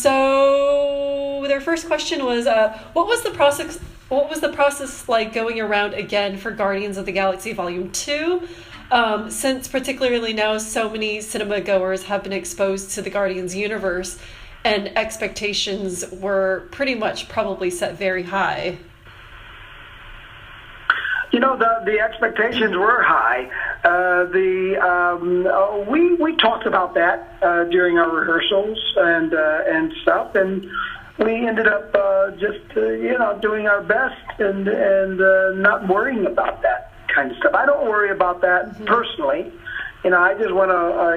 So their first question was, what was the process? What was the process like going around again for Guardians of the Galaxy Volume 2? Since particularly now so many cinema goers have been exposed to the Guardians universe and expectations were pretty much probably set very high. You know, the expectations were high. We talked about that during our rehearsals and stuff, and we ended up doing our best and not worrying about that kind of stuff. I don't worry about that personally. You know, I just want to,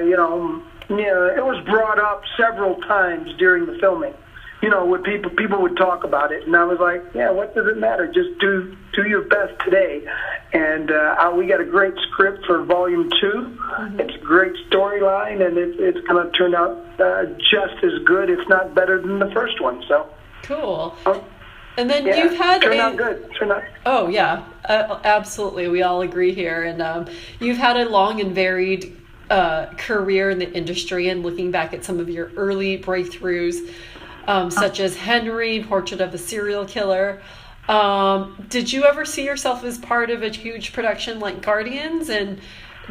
it was brought up several times during the filming. You know, when people would talk about it, and I was like, yeah, what does it matter? Just do your best today. And we got a great script for Volume 2. Mm-hmm. It's a great storyline, and it's going to turn out just as good, if not better, than the first one. So cool. And then you've had turned out good. Oh yeah, absolutely. We all agree here. And you've had a long and varied career in the industry, and looking back at some of your early breakthroughs, such as Henry, Portrait of a Serial Killer. Did you ever see yourself as part of a huge production like Guardians? And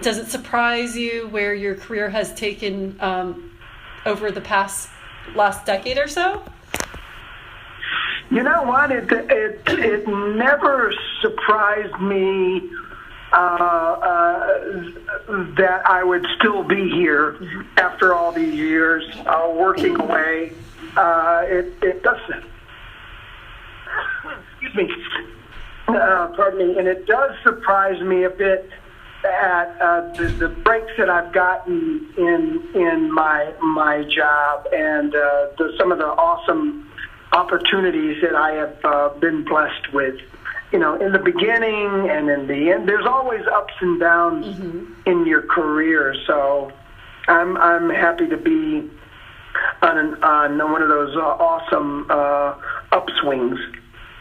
does it surprise you where your career has taken over the last decade or so? You know what? It never surprised me that I would still be here after all these years working away. It doesn't. Excuse me. Pardon me. And it does surprise me a bit at the breaks that I've gotten in my job and some of the awesome opportunities that I have been blessed with. You know, in the beginning and in the end, there's always ups and downs in your career. So I'm happy to be on one of those awesome upswings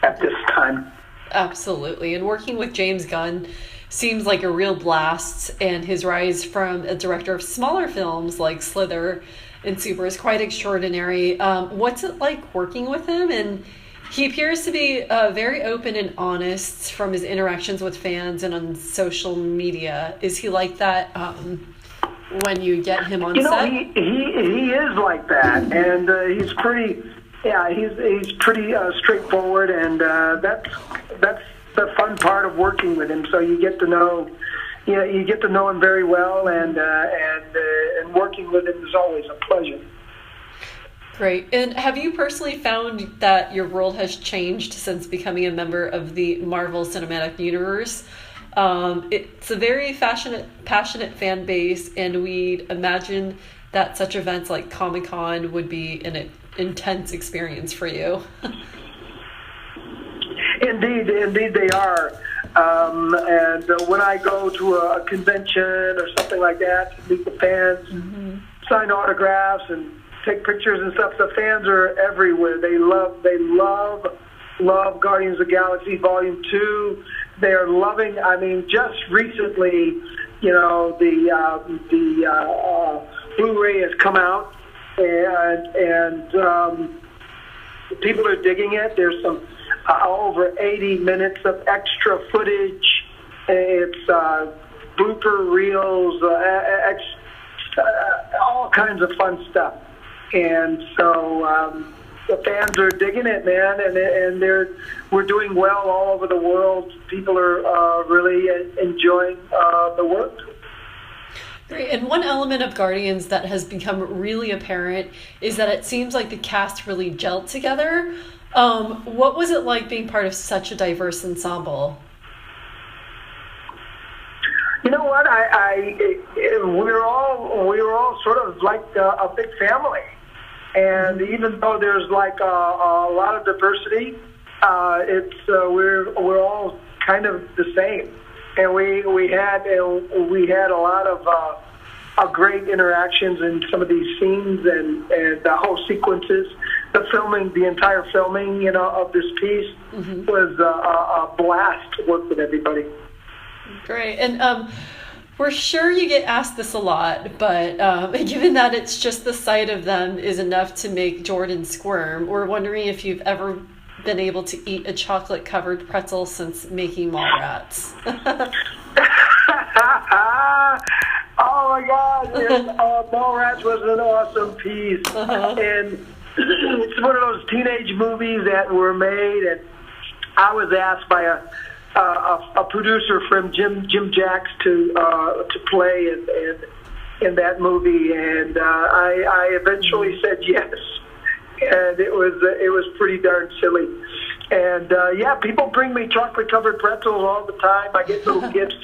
at this time. Absolutely. And working with James Gunn seems like a real blast, and his rise from a director of smaller films like Slither and Super is quite extraordinary. What's it like working with him? And he appears to be very open and honest from his interactions with fans and on social media. Is he like that when you get him on set? He is like that, and he's pretty. Yeah, he's pretty straightforward, and that's the fun part of working with him. So you get to know. You get to know him very well, and working with him is always a pleasure. Great. And have you personally found that your world has changed since becoming a member of the Marvel Cinematic Universe? It's a very passionate fan base, and we'd imagine that such events like Comic-Con would be an intense experience for you. Indeed they are. And when I go to a convention or something like that, to meet the fans, sign autographs and take pictures and stuff, the fans are everywhere. They love Guardians of the Galaxy Volume 2. They are loving. I mean, just recently, you know, the Blu-ray has come out, and people are digging it. There's some over 80 minutes of extra footage. It's blooper reels, all kinds of fun stuff. And so the fans are digging it, man, and we're doing well all over the world. People are really enjoying the work. Great. And one element of Guardians that has become really apparent is that it seems like the cast really gelled together. What was it like being part of such a diverse ensemble? You know what? We were all sort of like a big family, and even though there's like a lot of diversity, we're all kind of the same, and we had a lot of great interactions in some of these scenes and the whole sequences. The entire filming, you know, of this piece was a blast to work with everybody. Great. And We're sure you get asked this a lot, but given that it's just the sight of them is enough to make Jordan squirm, we're wondering if you've ever been able to eat a chocolate-covered pretzel since making Mallrats. Oh my God! Mallrats was an awesome piece, and it's one of those teenage movies that were made. And I was asked by a producer from Jim Jacks to play in that movie, and I eventually said yes. And it was pretty darn silly. And yeah, people bring me chocolate covered pretzels all the time. I get little gifts,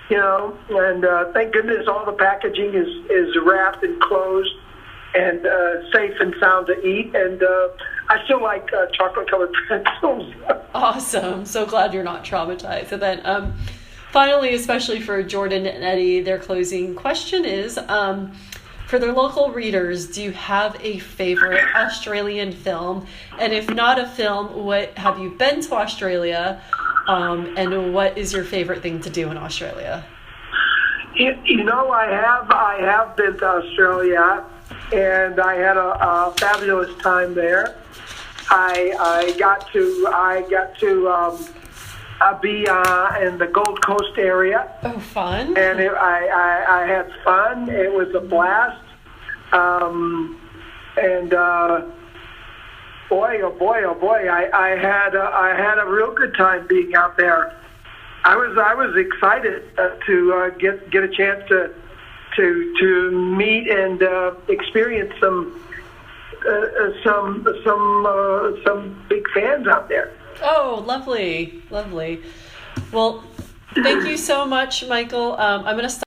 you know, and thank goodness all the packaging is wrapped and closed and safe and sound to eat. And I still like chocolate covered pretzels. Awesome. So glad you're not traumatized. And then finally, especially for Jordan and Eddie, their closing question is, for their local readers, do you have a favorite Australian film? And if not a film, what have you been to Australia? And what is your favorite thing to do in Australia? You know, I have been to Australia, and I had a fabulous time there. I got to be in the Gold Coast area. Oh, fun! And I had fun. It was a blast. Boy! I had a real good time being out there. I was excited to get a chance to meet and experience some big fans out there. Oh, lovely. Well, thank you so much, Michael. I'm going to stop